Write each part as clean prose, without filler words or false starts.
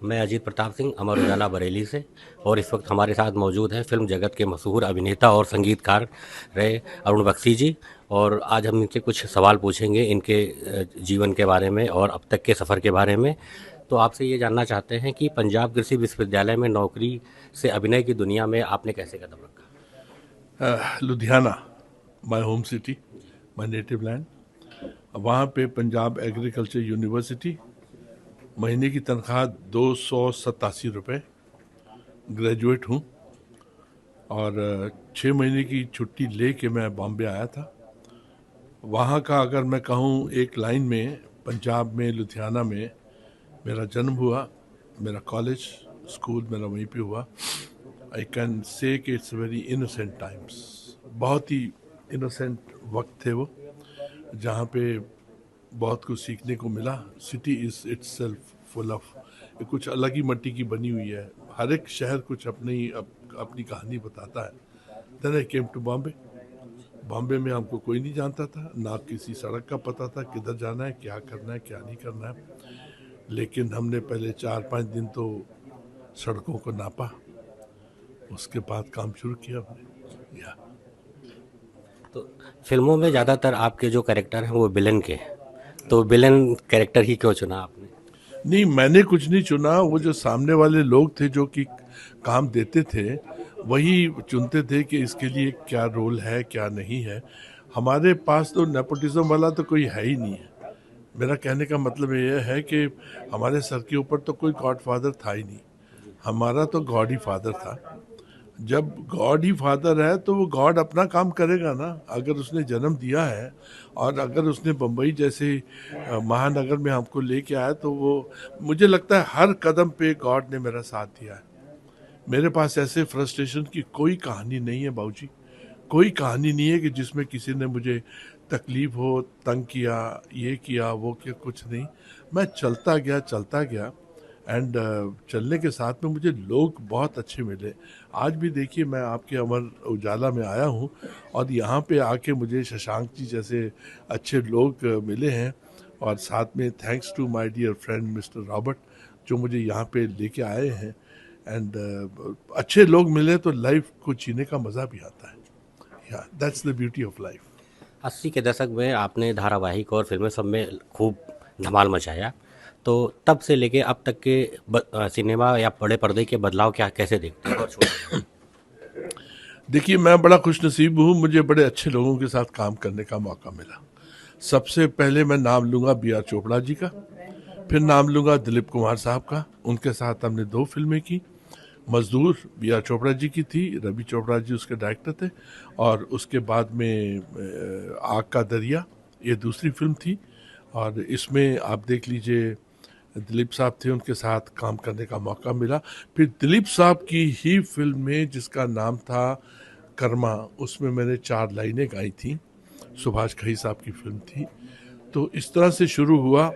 मैं अजीत प्रताप सिंह, अमर उजाला बरेली से। और इस वक्त हमारे साथ मौजूद हैं फिल्म जगत के मशहूर अभिनेता और संगीतकार रहे अरुण बख्शी जी। और आज हम इनसे कुछ सवाल पूछेंगे इनके जीवन के बारे में और अब तक के सफ़र के बारे में। तो आपसे ये जानना चाहते हैं कि पंजाब कृषि विश्वविद्यालय में नौकरी से अभिनय की दुनिया में आपने कैसे कदम रखा? Ludhiana, my home city, my native land. वहाँ पे पंजाब एग्रीकल्चर यूनिवर्सिटी, महीने की तनख्वाह 287 रुपये। ग्रेजुएट हूँ और 6 महीने की छुट्टी ले के मैं बॉम्बे आया था। वहाँ का अगर मैं कहूँ एक लाइन में, पंजाब में लुधियाना में मेरा जन्म हुआ, मेरा कॉलेज स्कूल मेरा वहीं पे हुआ। आई कैन से कि इट्स वेरी इनोसेंट टाइम्स। बहुत ही इनोसेंट वक्त थे वो, जहाँ पे बहुत कुछ सीखने को मिला। City is it's self full of, कुछ अलग ही मिट्टी की बनी हुई है। हर एक शहर कुछ अपनी कहानी बताता है। Then I came to Bombay. Bombay में हमको कोई नहीं जानता था, ना किसी सड़क का पता था किधर जाना है, क्या करना है, क्या नहीं करना है। लेकिन हमने पहले 4-5 दिन तो सड़कों को नापा, उसके बाद काम शुरू किया हमने। या तो फिल्मों में ज़्यादातर आपके जो कैरेक्टर हैं वो विलन के हैं, तो विलन कैरेक्टर ही क्यों चुना आपने? नहीं, मैंने कुछ नहीं चुना। वो जो सामने वाले लोग थे जो कि काम देते थे, वही चुनते थे कि इसके लिए क्या रोल है क्या नहीं है। हमारे पास तो नेपोटिज्म वाला तो कोई है ही नहीं है। मेरा कहने का मतलब ये है कि हमारे सर के ऊपर तो कोई गॉडफादर था ही नहीं। हमारा तो गॉड ही फादर था। जब गॉड ही फादर है तो वो गॉड अपना काम करेगा ना। अगर उसने जन्म दिया है और अगर उसने बम्बई जैसे महानगर में हमको लेके आया, तो वो, मुझे लगता है हर कदम पे गॉड ने मेरा साथ दिया है। मेरे पास ऐसे फ्रस्ट्रेशन की कोई कहानी नहीं है बाबूजी। कोई कहानी नहीं है कि जिसमें किसी ने मुझे तकलीफ हो, तंग किया, ये किया वो किया, कुछ नहीं। मैं चलता गया एंड चलने के साथ में मुझे लोग बहुत अच्छे मिले। आज भी देखिए, मैं आपके अमर उजाला में आया हूँ और यहाँ पे आके मुझे शशांक जी जैसे अच्छे लोग मिले हैं। और साथ में thanks to my dear friend mister Robert, जो मुझे यहाँ पे लेके आए हैं। एंड अच्छे लोग मिले तो लाइफ को जीने का मज़ा भी आता है। या that's the beauty of life. 80 के दशक में आपने धारावाहिक और फिल्में सब में खूब धमाल मचाया। तो तब से लेके अब तक के सिनेमा या बड़े पर्दे के बदलाव क्या कैसे देखते हैं? और छोटे देखिए, मैं बड़ा खुश नसीब हूँ, मुझे बड़े अच्छे लोगों के साथ काम करने का मौका मिला। सबसे पहले मैं नाम लूँगा बी आर चोपड़ा जी का, फिर नाम लूँगा दिलीप कुमार साहब का। उनके साथ हमने 2 फिल्में की। मजदूर बी आर चोपड़ा जी की थी, रवि चोपड़ा जी उसके डायरेक्टर थे। और उसके बाद में आग का दरिया, ये दूसरी फिल्म थी। और इसमें आप देख लीजिए, दिलीप साहब थे, उनके साथ काम करने का मौका मिला। फिर दिलीप साहब की ही फिल्म में जिसका नाम था कर्मा, उसमें मैंने 4 लाइनें गाई थी। सुभाष घई साहब की फिल्म थी। तो इस तरह से शुरू हुआ।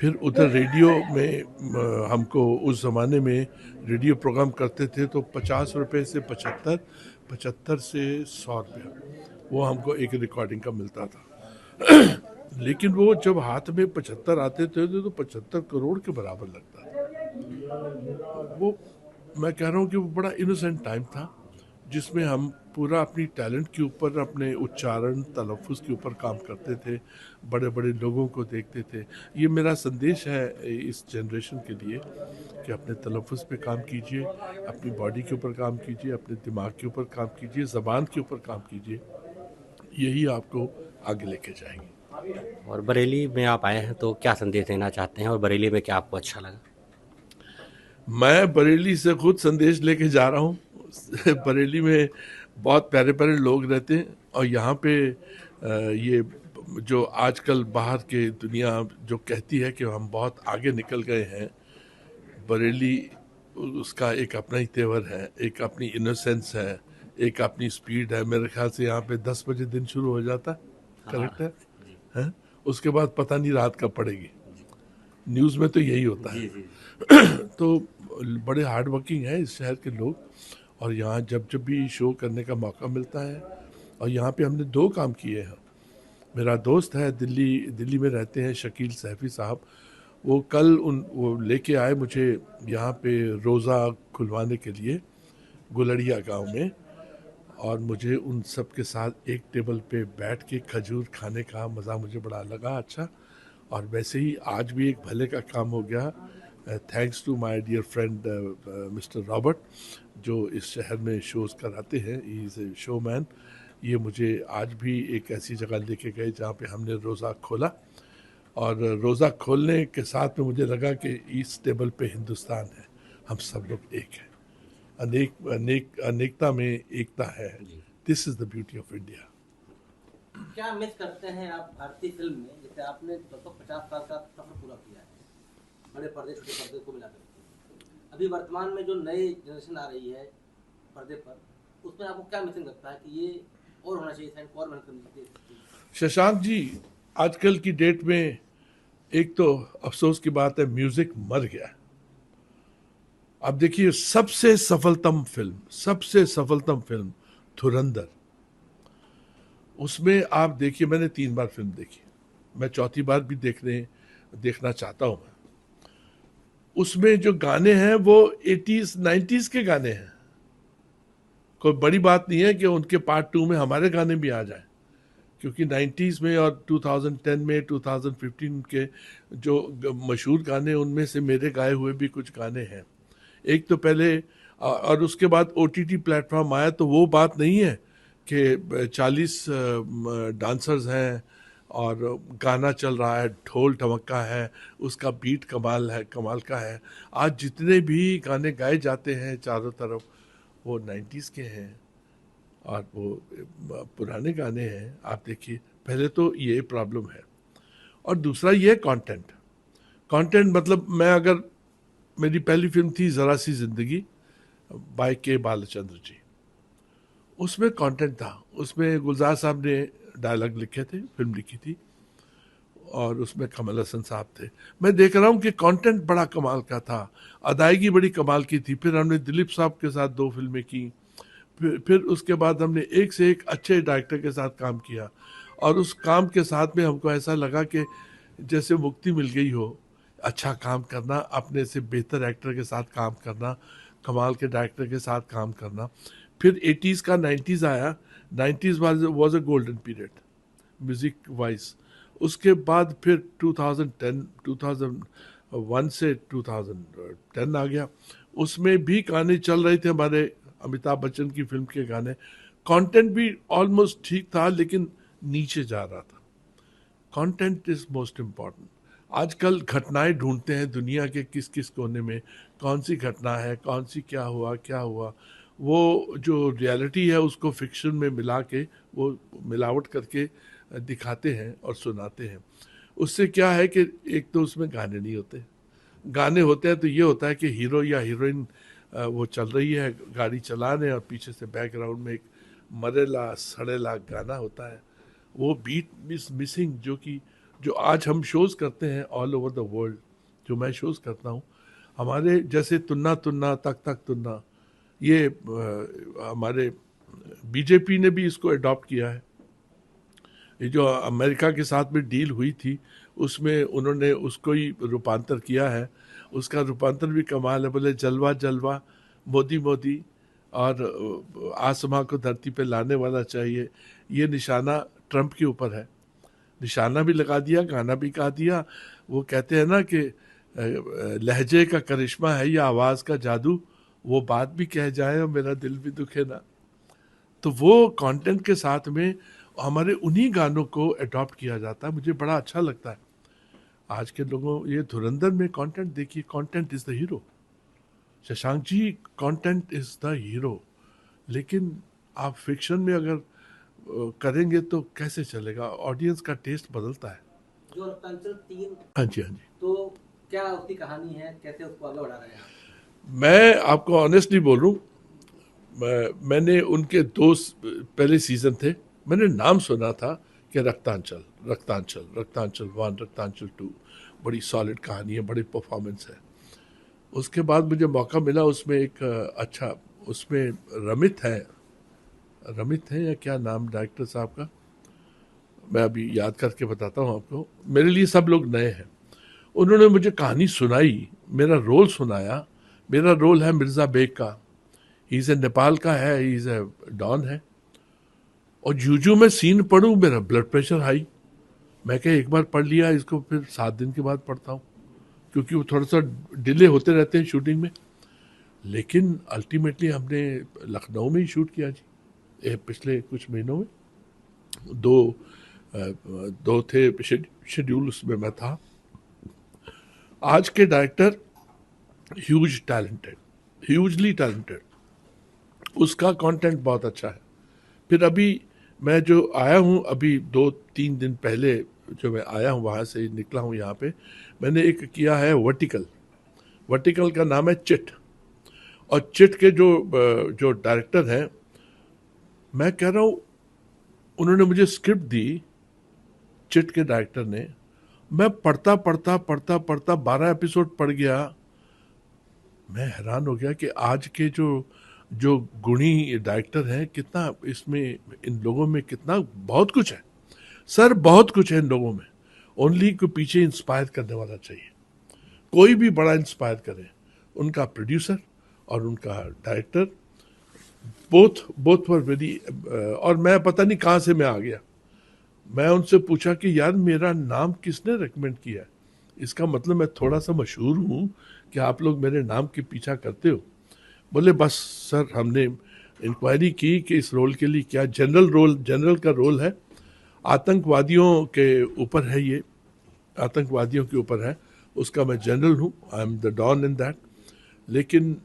फिर उधर रेडियो में हमको उस ज़माने में रेडियो प्रोग्राम करते थे तो 50 रुपये से 75, 75 से 100 रुपया वो हमको एक रिकॉर्डिंग का मिलता था। लेकिन वो जब हाथ में 75 आते थे तो 75 करोड़ के बराबर लगता था वो। मैं कह रहा हूँ कि वो बड़ा इनोसेंट टाइम था, जिसमें हम पूरा अपनी टैलेंट के ऊपर, अपने उच्चारण तलफ़ुज़ के ऊपर काम करते थे। बड़े बड़े लोगों को देखते थे। ये मेरा संदेश है इस जनरेशन के लिए कि अपने तलफ़ुज़ पे काम कीजिए, अपनी बॉडी के ऊपर काम कीजिए, अपने दिमाग के ऊपर काम कीजिए, ज़बान के ऊपर काम कीजिए। यही आपको आगे लेके जाएंगे। और बरेली में आप आए हैं तो क्या संदेश देना चाहते हैं और बरेली में क्या आपको अच्छा लगा? मैं बरेली से खुद संदेश लेके जा रहा हूँ। बरेली में बहुत प्यारे प्यारे लोग रहते हैं। और यहाँ पे ये जो आजकल बाहर के दुनिया जो कहती है कि हम बहुत आगे निकल गए हैं, बरेली उसका एक अपना ही तेवर है, एक अपनी इनोसेंस है, एक अपनी स्पीड है। मेरे ख्याल से यहाँ पे 10 बजे दिन शुरू हो जाता है, हाँ करेक्ट है? जी। हैं? उसके बाद पता नहीं रात कब पड़ेगी। न्यूज़ में तो यही होता जी है। जी। तो बड़े हार्ड वर्किंग हैं इस शहर के लोग। और यहाँ जब जब भी शो करने का मौका मिलता है, और यहाँ पे हमने 2 काम किए हैं। मेरा दोस्त है, दिल्ली दिल्ली में रहते हैं, शकील सैफ़ी साहब। वो कल वो लेके आए मुझे यहाँ पे रोज़ा खुलवाने के लिए गुलड़िया गांव में, और मुझे उन सब के साथ एक टेबल पे बैठ के खजूर खाने का मज़ा मुझे बड़ा लगा अच्छा। और वैसे ही आज भी एक भले का काम हो गया, thanks to my dear friend mister Robert, जो इस शहर में शोज़ कराते हैं, he is a showman. ये मुझे आज भी एक ऐसी जगह लेके गए जहाँ पे हमने रोज़ा खोला, और रोज़ा खोलने के साथ में मुझे लगा कि इस टेबल पे हिंदुस्तान है, हम सब लोग एक हैं, अनेकता में एकता है। This is the beauty of India. क्या मिस करते हैं आप भारतीय फिल्म में? जैसे आपने लगभग 50 साल का सफर पूरा किया है, बड़े पर्दे छोटे पर्दे को मिलाकर। अभी वर्तमान में जो नई जनरेशन आ रही है पर्दे पर, उसमें आपको क्या मिसिंग लगता है कि ये और होना चाहिए था, इनको और मेहनत करनी चाहिए? शशांक जी, आजकल की डेट में एक तो अफसोस की बात है, म्यूजिक मर गया। अब देखिए, सबसे सफलतम फिल्म धुरंधर, उसमें आप देखिए, मैंने 3 बार फिल्म देखी, मैं चौथी बार भी देखना चाहता हूं मैं। उसमें जो गाने हैं वो 80s 90s के गाने हैं। कोई बड़ी बात नहीं है कि उनके पार्ट 2 में हमारे गाने भी आ जाए, क्योंकि 90s में और 2010 में 2015 के जो मशहूर गाने, उनमें से मेरे गाए हुए भी कुछ गाने हैं। एक तो पहले और उसके बाद OTT प्लेटफॉर्म आया, तो वो बात नहीं है कि 40 डांसर्स हैं और गाना चल रहा है, ढोल ढमक्का है, उसका बीट कमाल का है। आज जितने भी गाने गाए जाते हैं चारों तरफ, वो 90s के हैं और वो पुराने गाने हैं। आप देखिए, पहले तो ये प्रॉब्लम है, और दूसरा ये कंटेंट मतलब, मैं अगर, मेरी पहली फिल्म थी ज़रा सी ज़िंदगी बाय के बालचंद्र जी, उसमें कंटेंट था, उसमें गुलजार साहब ने डायलॉग लिखे थे, फिल्म लिखी थी, और उसमें कमल हसन साहब थे। मैं देख रहा हूँ कि कंटेंट बड़ा कमाल का था, अदायगी बड़ी कमाल की थी। फिर हमने दिलीप साहब के साथ 2 फिल्में की, फिर उसके बाद हमने एक से एक अच्छे डायरेक्टर के साथ काम किया, और उस काम के साथ में हमको ऐसा लगा कि जैसे मुक्ति मिल गई हो। अच्छा काम करना, अपने से बेहतर एक्टर के साथ काम करना, कमाल के डायरेक्टर के साथ काम करना। फिर 80s का 90s आया, 90s was a golden period music wise. उसके बाद फिर 2001 से 2010 आ गया, उसमें भी गाने चल रहे थे हमारे अमिताभ बच्चन की फिल्म के गाने। कंटेंट भी ऑलमोस्ट ठीक था, लेकिन नीचे जा रहा था। Content is most important. आजकल घटनाएं ढूंढते हैं दुनिया के किस किस कोने में, कौन सी घटना है, कौन सी क्या हुआ। वो जो रियलिटी है उसको फिक्शन में मिला के, वो मिलावट करके दिखाते हैं और सुनाते हैं। उससे क्या है कि एक तो उसमें गाने नहीं होते, गाने होते हैं तो ये होता है कि हीरो या हीरोइन वो चल रही है गाड़ी चला रहे हैं, और पीछे से बैकग्राउंड में एक मरेला सड़ेला गाना होता है। वो बीट मिसिंग, जो आज हम शोज करते हैं ऑल ओवर द वर्ल्ड, जो मैं शोज करता हूँ, हमारे जैसे तुन्ना तुन्ना तक तक तुन्ना, ये हमारे बीजेपी ने भी इसको अडॉप्ट किया है। ये जो अमेरिका के साथ में डील हुई थी, उसमें उन्होंने उसको ही रूपांतर किया है। उसका रूपांतर भी कमाल है, बोले जलवा जलवा मोदी मोदी, और आसमां को धरती पे लाने वाला चाहिए। ये निशाना ट्रंप के ऊपर है, निशाना भी लगा दिया, गाना भी गा दिया। वो कहते हैं ना कि लहजे का करिश्मा है या आवाज़ का जादू, वो बात भी कह जाए और मेरा दिल भी दुखे ना। तो वो कंटेंट के साथ में हमारे उन्हीं गानों को अडॉप्ट किया जाता है, मुझे बड़ा अच्छा लगता है। आज के लोगों, ये धुरंधर में कंटेंट देखिए, content is the hero. Shashank ji, content is the hero, लेकिन आप फिक्शन में अगर करेंगे तो कैसे चलेगा? ऑडियंस का टेस्ट बदलता है। जो रत्नाचल 3, हाँ जी, हाँ जी। तो क्या उसकी कहानी है, कैसे उसको आगे बढ़ा रहे हैं आप? मैं आपको ऑनेस्टली बोलूं, मैंने उनके पहले सीजन थे, मैंने नाम सुना था कि रक्तांचल रक्तांचल रक्तांचल 1, रक्तांचल 2, बड़ी सॉलिड कहानी है, बड़ी परफॉर्मेंस है। उसके बाद मुझे मौका मिला उसमें एक अच्छा, उसमें रमित है या क्या नाम डायरेक्टर साहब का, मैं अभी याद करके बताता हूँ आपको, मेरे लिए सब लोग नए हैं। उन्होंने मुझे कहानी सुनाई, मेरा रोल सुनाया। मेरा रोल है मिर्ज़ा बेग का, ही इज़ ए नेपाल का है, ही इज़ ए डॉन है। और जूजू में सीन पढ़ूँ, मेरा ब्लड प्रेशर हाई। मैं क्या एक बार पढ़ लिया, इसको फिर 7 दिन के बाद पढ़ता हूँ, क्योंकि वो थोड़ा सा डिले होते रहते हैं शूटिंग में। लेकिन अल्टीमेटली हमने लखनऊ में ही शूट किया जी, पिछले कुछ महीनों में। दो थे शेड्यूल, उसमें मैं था। आज के director huge talented, hugely talented, उसका कंटेंट बहुत अच्छा है। फिर अभी मैं जो आया हूँ, अभी 2-3 दिन पहले जो मैं आया हूँ, वहाँ से निकला हूँ यहाँ पे, मैंने एक किया है वर्टिकल का नाम है चिट। और चिट के जो डायरेक्टर हैं, मैं कह रहा हूँ, उन्होंने मुझे स्क्रिप्ट दी, चिट के डायरेक्टर ने। मैं पढ़ता 12 एपिसोड पढ़ गया। मैं हैरान हो गया कि आज के जो गुणी डायरेक्टर हैं, कितना इसमें, इन लोगों में कितना बहुत कुछ है सर, बहुत कुछ है इन लोगों में। ओनली को पीछे इंस्पायर करने वाला चाहिए, कोई भी बड़ा इंस्पायर करे। उनका प्रोड्यूसर और उनका डायरेक्टर बोथ वर वेरी। और मैं पता नहीं कहाँ से मैं आ गया। मैं उनसे पूछा कि यार मेरा नाम किसने रेकमेंड किया है? इसका मतलब मैं थोड़ा सा मशहूर हूँ कि आप लोग मेरे नाम के पीछा करते हो? बोले बस सर, हमने इंक्वायरी की कि इस रोल के लिए क्या जनरल का रोल है, आतंकवादियों के ऊपर है, ये आतंकवादियों के ऊपर है, उसका मैं जनरल हूँ, I am the don in that. लेकिन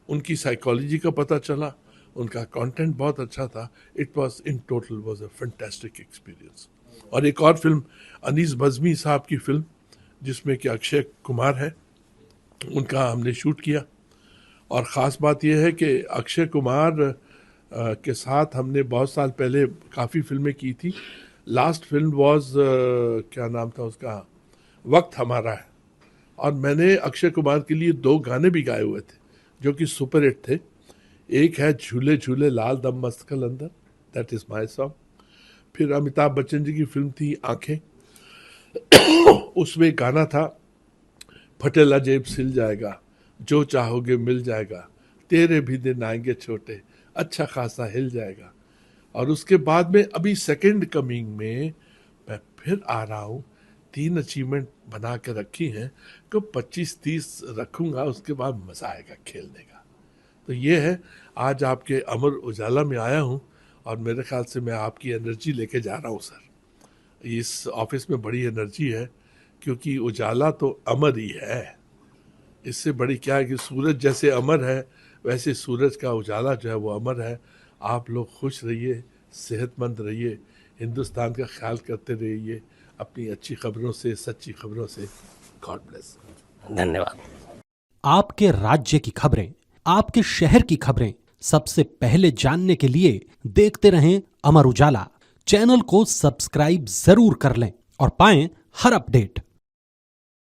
उनकी साइकोलॉजी का पता चला, उनका कंटेंट बहुत अच्छा था। It was in total was a fantastic experience. और एक और फिल्म, अनीस बज़मी साहब की फिल्म, जिसमें कि अक्षय कुमार है, उनका हमने शूट किया। और ख़ास बात यह है कि अक्षय कुमार के साथ हमने बहुत साल पहले काफ़ी फिल्में की थी। लास्ट फिल्म वाज, क्या नाम था उसका, वक्त हमारा है। और मैंने अक्षय कुमार के लिए 2 गाने भी गाए हुए थे जो कि सुपर हिट थे। एक है झूले झूले लाल दम मस्त कलंदर, दैट इज़ माय सॉन्ग। फिर अमिताभ बच्चन जी की फिल्म थी आंखें, उसमें गाना था, फटेला जेब सिल जाएगा, जो चाहोगे मिल जाएगा, तेरे भी दिन आएंगे छोटे, अच्छा खासा हिल जाएगा। और उसके बाद में अभी सेकंड कमिंग में मैं फिर आ रहा हूँ, 3 अचीवमेंट बना के रखी हैं, को 25-30 रखूँगा, उसके बाद मज़ा आएगा खेलने का। तो ये है, आज आपके अमर उजाला में आया हूँ, और मेरे ख्याल से मैं आपकी एनर्जी लेके जा रहा हूँ सर। इस ऑफिस में बड़ी एनर्जी है, क्योंकि उजाला तो अमर ही है। इससे बड़ी क्या है कि सूरज जैसे अमर है, वैसे सूरज का उजाला जो है वो अमर है। आप लोग खुश रहिए, सेहतमंद रहिए, हिंदुस्तान का ख्याल करते रहिए, अपनी अच्छी खबरों से, सच्ची खबरों से। God bless. धन्यवाद। आपके राज्य की खबरें, आपके शहर की खबरें सबसे पहले जानने के लिए देखते रहें अमर उजाला। चैनल को सब्सक्राइब जरूर कर लें और पाएं हर अपडेट।